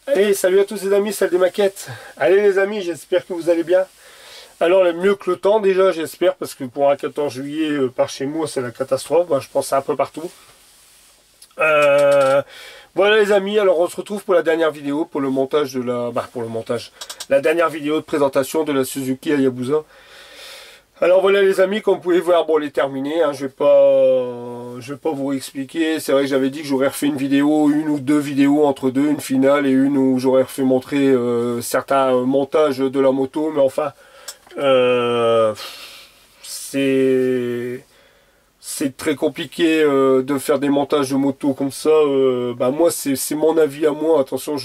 Allez, salut à tous les amis, salle des maquettes. Allez les amis, j'espère que vous allez bien. Alors mieux que le temps déjà, j'espère, parce que pour un 14 juillet par chez moi, c'est la catastrophe. Bah, je pense c'est un peu partout. Voilà les amis, alors on se retrouve pour la dernière vidéo, pour le montage de la... La dernière vidéo de présentation de la Suzuki Hayabusa. Alors voilà les amis, comme vous pouvez voir, bon elle est terminée, hein, je vais pas vous expliquer. C'est vrai que j'avais dit que j'aurais refait une vidéo, une ou deux vidéos entre deux, une finale et une où j'aurais refait montrer certains montages de la moto, mais enfin c'est très compliqué de faire des montages de moto comme ça. Bah moi c'est mon avis à moi, attention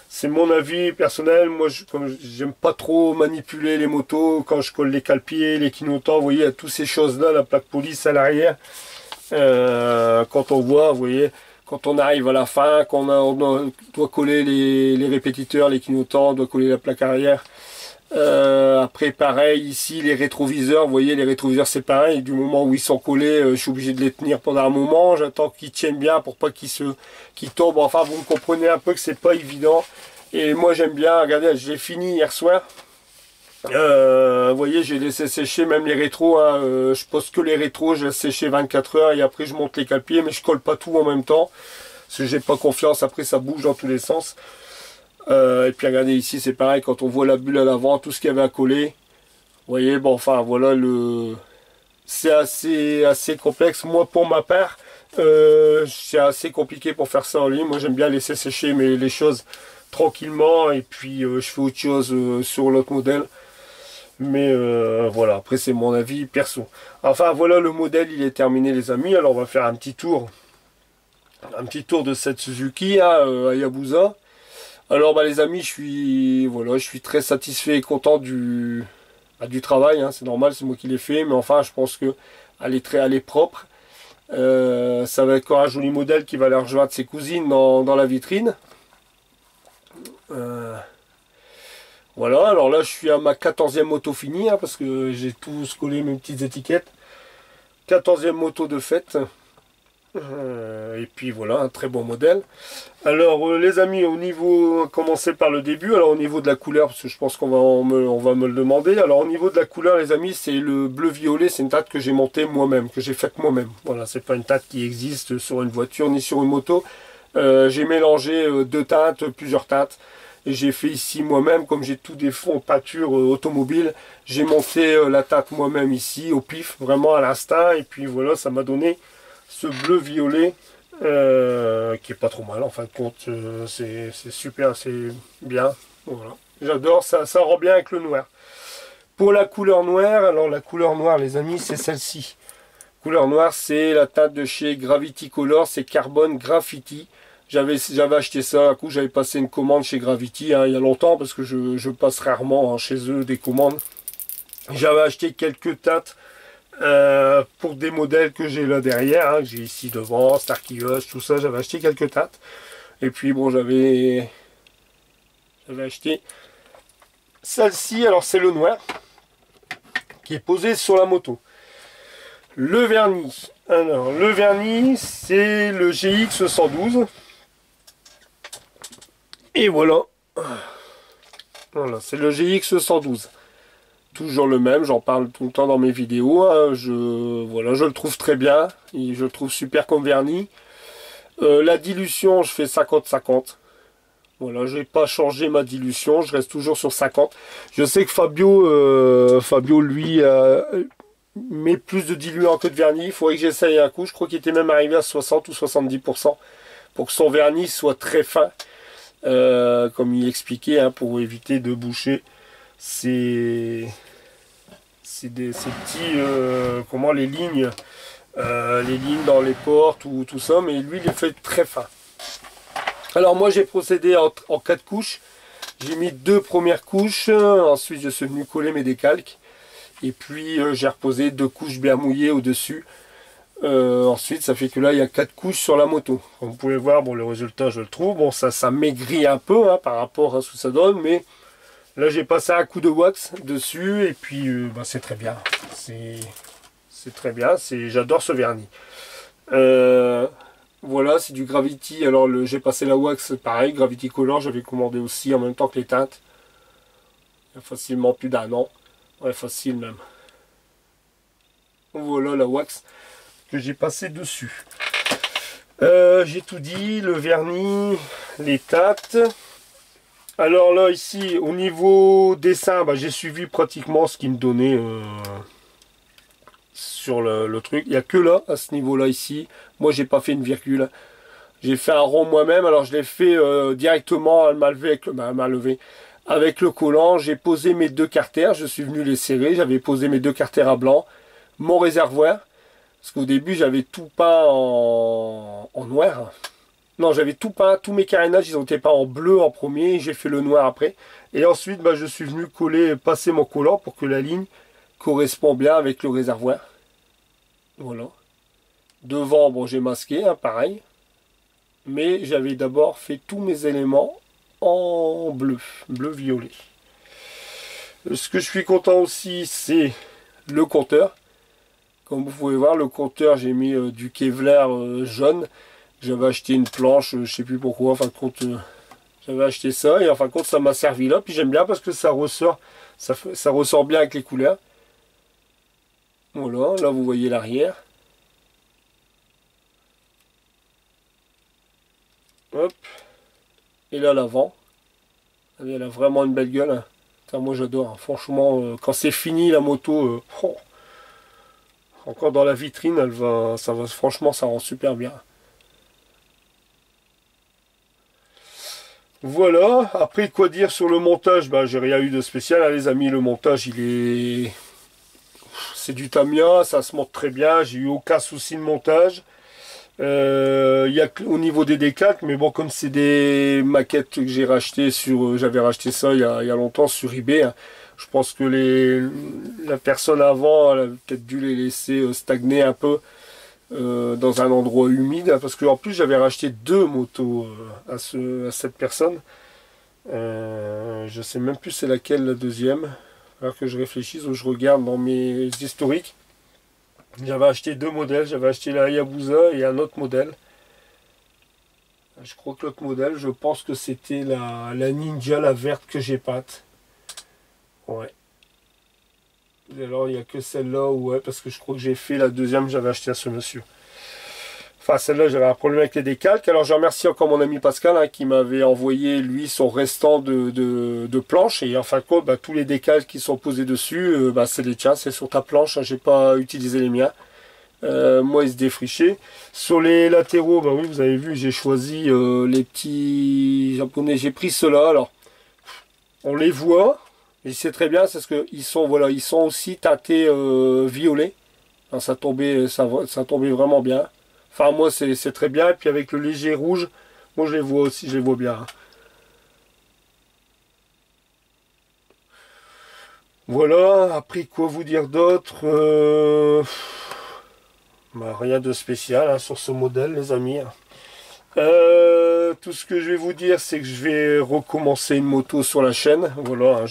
c'est mon avis personnel. Moi, comme j'aime pas trop manipuler les motos, quand je colle les cale-pieds, les clignotants, vous voyez, il y a toutes ces choses-là, la plaque police à l'arrière. Quand on voit, vous voyez, quand on arrive à la fin, on doit coller les répétiteurs, les clignotants, on doit coller la plaque arrière. Après, pareil, ici, les rétroviseurs, vous voyez, les rétroviseurs, c'est pareil. Du moment où ils sont collés, je suis obligé de les tenir pendant un moment. J'attends qu'ils tiennent bien pour pas qu'ils tombent. Enfin, vous me comprenez un peu que c'est pas évident. Et moi, j'aime bien, regardez, j'ai fini hier soir. Vous voyez, j'ai laissé sécher même les rétros. Hein. Je pose que les rétros, je laisse sécher 24 heures et après, je monte les cale-pieds, mais je colle pas tout en même temps. Parce que j'ai pas confiance, après, ça bouge dans tous les sens. Et puis regardez ici, c'est pareil, quand on voit la bulle à l'avant, tout ce qu'il y avait à coller. Vous voyez, bon, enfin, voilà, c'est assez complexe. Moi, pour ma part, c'est assez compliqué pour faire ça en ligne. Moi, j'aime bien laisser sécher les choses tranquillement. Et puis, je fais autre chose sur l'autre modèle. Mais voilà, après, c'est mon avis perso. Enfin, voilà, le modèle, il est terminé, les amis. Alors, on va faire un petit tour de cette Suzuki, hein, Hayabusa. Alors bah les amis, je suis très satisfait et content du travail, hein, c'est normal, c'est moi qui l'ai fait, mais enfin je pense que elle est propre. Ça va être encore un joli modèle qui va aller rejoindre ses cousines dans la vitrine. Voilà, alors là je suis à ma 14e moto finie, hein, parce que j'ai tous collé mes petites étiquettes. 14e moto de fête. Et puis voilà, un très bon modèle. Alors les amis, au niveau, on va commencer par le début. Alors au niveau de la couleur, parce que je pense on va me le demander. Alors au niveau de la couleur les amis, c'est le bleu violet, c'est une teinte que j'ai montée moi-même, que j'ai faite moi-même. Voilà, c'est pas une teinte qui existe sur une voiture ni sur une moto. J'ai mélangé deux teintes, plusieurs teintes. Et j'ai fait ici moi-même, comme j'ai tout des fonds peinture automobile, j'ai monté la teinte moi-même ici, au pif, vraiment à l'instinct. Et puis voilà, ça m'a donné ce bleu violet qui est pas trop mal en fin de compte. C'est super, c'est bien. Voilà, j'adore ça, ça rend bien avec le noir. Pour la couleur noire, alors la couleur noire les amis, c'est celle-ci. Couleur noire, c'est la teinte de chez Gravity Color, c'est Carbon Graffiti. J'avais acheté ça, un coup j'avais passé une commande chez Gravity, hein, il y a longtemps, parce que je passe rarement, hein, chez eux des commandes. J'avais acheté quelques teintes pour des modèles que j'ai là derrière, hein, que j'ai ici devant, Starkey Hush, tout ça, j'avais acheté quelques teintes. Et puis bon, j'avais acheté celle-ci, alors c'est le noir, qui est posé sur la moto. Le vernis, alors le vernis, c'est le GX 112. Et voilà, voilà, c'est le GX 112. Toujours le même, j'en parle tout le temps dans mes vidéos, hein. Voilà, je le trouve très bien, et je le trouve super comme vernis. La dilution, je fais 50-50. Voilà, je n'ai pas changé ma dilution, je reste toujours sur 50. Je sais que Fabio lui, met plus de diluant que de vernis. Il faudrait que j'essaye un coup, je crois qu'il était même arrivé à 60 ou 70% pour que son vernis soit très fin. Comme il expliquait, hein, pour éviter de boucher ces petits comment les lignes dans les portes ou tout ça, mais lui il est fait très fin. Alors moi j'ai procédé en 4 couches. J'ai mis 2 premières couches, ensuite je suis venu coller mes décalques et puis j'ai reposé 2 couches bien mouillées au dessus. Ensuite ça fait que là il y a 4 couches sur la moto. Comme vous pouvez voir, bon le résultat je le trouve, bon ça maigrit un peu, hein, par rapport à ce que ça donne, mais là j'ai passé un coup de wax dessus et puis bah, c'est très bien, c'est très bien, j'adore ce vernis. Voilà, c'est du Gravity. Alors j'ai passé la wax, pareil, Gravity Color, j'avais commandé aussi en même temps que les teintes. Il y a facilement plus d'un an. Ouais, facile même. Voilà la wax que j'ai passé dessus. J'ai tout dit, le vernis, les teintes. Alors là, ici, au niveau dessin, bah, j'ai suivi pratiquement ce qu'il me donnait sur le truc. Il n'y a que là, à ce niveau-là, ici. Moi, j'ai pas fait une virgule. J'ai fait un rond moi-même. Alors, je l'ai fait directement à ma levée avec le collant. J'ai posé mes deux carters. Je suis venu les serrer. J'avais posé mes deux carters à blanc. Mon réservoir. Parce qu'au début, j'avais tout peint en noir. Non, j'avais tout peint, tous mes carénages, ils ont été peints en bleu en premier, j'ai fait le noir après. Et ensuite, bah, je suis venu passer mon collant pour que la ligne corresponde bien avec le réservoir. Voilà. Devant, bon, j'ai masqué, hein, pareil. Mais j'avais d'abord fait tous mes éléments en bleu, bleu-violet. Ce que je suis content aussi, c'est le compteur. Comme vous pouvez voir, le compteur, j'ai mis du Kevlar jaune. J'avais acheté une planche, je sais plus pourquoi, en fin de compte, j'avais acheté ça, et en fin de compte, ça m'a servi là. Puis j'aime bien parce que ça ressort, ça ressort bien avec les couleurs. Voilà, là vous voyez l'arrière. Hop. Et là l'avant. Elle a vraiment une belle gueule. Hein. Putain, moi j'adore. Hein. Franchement, quand c'est fini la moto, encore dans la vitrine, franchement, ça rend super bien. Voilà, après quoi dire sur le montage, bah j'ai rien eu de spécial, hein, les amis, le montage c'est du Tamiya, ça se monte très bien, j'ai eu aucun souci de montage. Il y a au niveau des décalques, mais bon, comme c'est des maquettes que j'ai racheté j'avais racheté ça il y a longtemps sur eBay, hein, je pense que la personne avant, elle a peut-être dû les laisser stagner un peu. Dans un endroit humide, hein, parce qu'en plus j'avais racheté deux motos à cette personne. Je sais même plus c'est laquelle la deuxième, alors que je réfléchisse ou je regarde dans mes historiques. J'avais acheté deux modèles, j'avais acheté la Hayabusa et un autre modèle. Je crois que l'autre modèle, je pense que c'était la Ninja, la verte que j'ai peinte. Ouais. Et alors il n'y a que celle-là, ouais, parce que je crois que j'ai fait la deuxième, j'avais acheté à ce monsieur. Enfin, celle-là, j'avais un problème avec les décalques. Alors, je remercie encore mon ami Pascal hein, qui m'avait envoyé, lui, son restant de planche. Et en fin de compte, bah, tous les décalques qui sont posés dessus, bah, c'est les tiens, c'est sur ta planche. Hein, j'ai pas utilisé les miens. Moi, ils se défrichaient. Sur les latéraux, bah oui, vous avez vu, j'ai choisi les petits japonais. J'ai pris ceux-là. Alors, on les voit. Et c'est très bien, c'est ce que ils sont, voilà, ils sont aussi teintés violet. Alors, ça tombait vraiment bien. Enfin, moi, c'est très bien. Et puis, avec le léger rouge, moi, je les vois aussi, je les vois bien. Voilà. Après, quoi vous dire d'autre bah, rien de spécial hein, sur ce modèle, les amis. Tout ce que je vais vous dire, c'est que je vais recommencer une moto sur la chaîne. Voilà,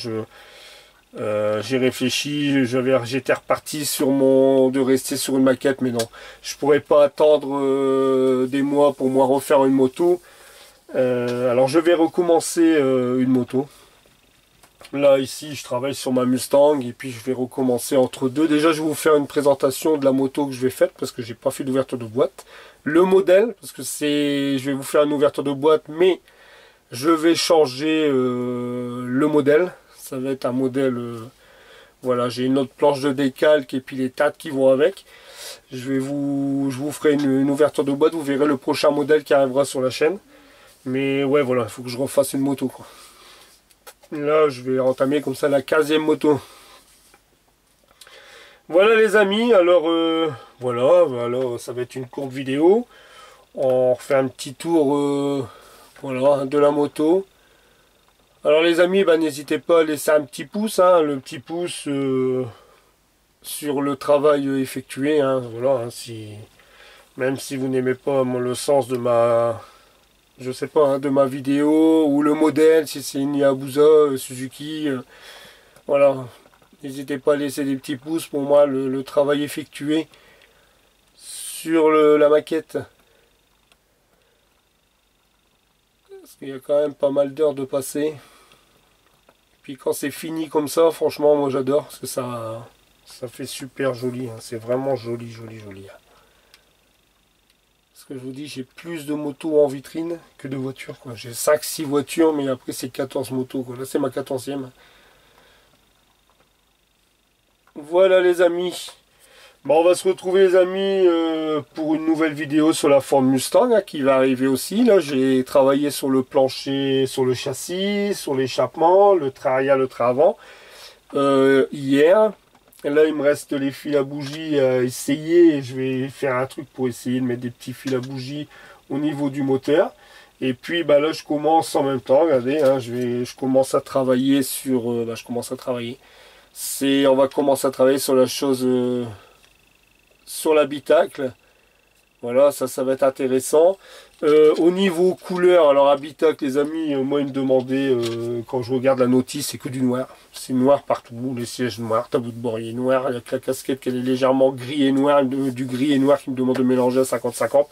hein, j'ai réfléchi, j'étais reparti de rester sur une maquette, mais non, je pourrais pas attendre des mois pour moi refaire une moto. Alors je vais recommencer une moto. Là ici je travaille sur ma Mustang et puis je vais recommencer entre deux. Déjà je vais vous faire une présentation de la moto que je vais faire parce que j'ai pas fait d'ouverture de boîte. Le modèle, parce que je vais vous faire une ouverture de boîte, mais je vais changer le modèle. Ça va être un modèle, voilà, j'ai une autre planche de décalque et puis les tâtes qui vont avec. Je vous ferai une ouverture de boîte, vous verrez le prochain modèle qui arrivera sur la chaîne. Mais ouais, voilà, il faut que je refasse une moto, quoi. Là, je vais entamer comme ça la 15e moto. Voilà les amis, alors voilà, alors ça va être une courte vidéo. On refait un petit tour voilà, de la moto. Alors les amis, bah, n'hésitez pas à laisser un petit pouce, hein, le petit pouce sur le travail effectué. Hein, voilà, hein, même si vous n'aimez pas le sens de je sais pas, hein, de ma vidéo ou le modèle, si c'est une Hayabusa, Suzuki, voilà. N'hésitez pas à laisser des petits pouces pour moi, le travail effectué sur la maquette. Parce qu'il y a quand même pas mal d'heures de passer. Puis quand c'est fini comme ça, franchement, moi j'adore. Parce que ça fait super joli. Hein. C'est vraiment joli, joli, joli. Hein. Parce que je vous dis, j'ai plus de motos en vitrine que de voitures. J'ai 5-6 voitures, mais après c'est 14 motos. Quoi. Là, c'est ma 14e. Voilà les amis. Bon, on va se retrouver les amis pour une nouvelle vidéo sur la Ford Mustang hein, qui va arriver aussi. Là, j'ai travaillé sur le plancher, sur le châssis, sur l'échappement, le train arrière, le train avant hier. Et là, il me reste les fils à bougie à essayer. Je vais faire un truc pour essayer de mettre des petits fils à bougie au niveau du moteur. Et puis bah, là, je commence en même temps. Regardez, hein, je commence à travailler sur. Je commence à travailler. On va commencer à travailler sur la chose. Sur l'habitacle. Voilà, ça va être intéressant. Au niveau couleur, alors habitacle, les amis, moi ils me demandaient, quand je regarde la notice, c'est que du noir. C'est noir partout, les sièges noirs, tableau de bord il est noir, il y a que la casquette qu'elle est légèrement gris et noir, du gris et noir qui me demande de mélanger à 50-50.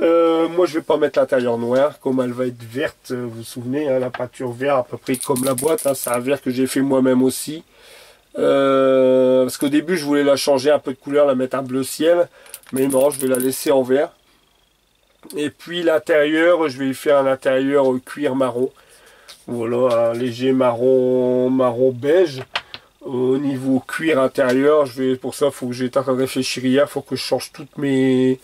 Moi je vais pas mettre l'intérieur noir, comme elle va être verte, vous vous souvenez, hein, la peinture verte à peu près comme la boîte, hein, c'est un vert que j'ai fait moi-même aussi. Parce qu'au début je voulais la changer un peu de couleur, la mettre un bleu ciel, mais non, je vais la laisser en vert. Et puis l'intérieur, je vais faire un intérieur cuir marron. Voilà, un léger marron beige. Au niveau cuir intérieur, pour ça, il faut que j'étais en train de réfléchir hier, il faut que je change toutes mes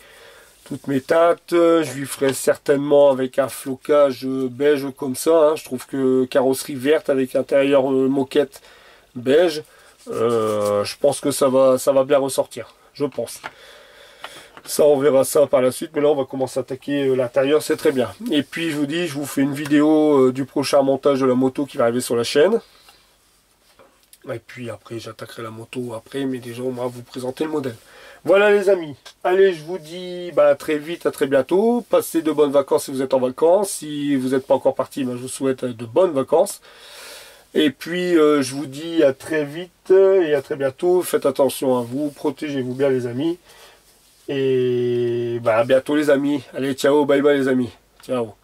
teintes. Je lui ferai certainement avec un flocage beige comme ça. Hein. Je trouve que carrosserie verte avec intérieur moquette beige. Je pense que ça va bien ressortir, je pense. Ça, on verra ça par la suite, mais là on va commencer à attaquer l'intérieur, c'est très bien. Et puis je vous dis, je vous fais une vidéo du prochain montage de la moto qui va arriver sur la chaîne. Et puis après j'attaquerai la moto après, mais déjà on va vous présenter le modèle. Voilà les amis, allez je vous dis à très vite, à très bientôt. Passez de bonnes vacances si vous êtes en vacances. Si vous n'êtes pas encore parti, je vous souhaite de bonnes vacances. Et puis je vous dis à très vite et à très bientôt. Faites attention à vous, protégez-vous bien les amis. Et à bientôt les amis. Allez, ciao, bye bye les amis. Ciao.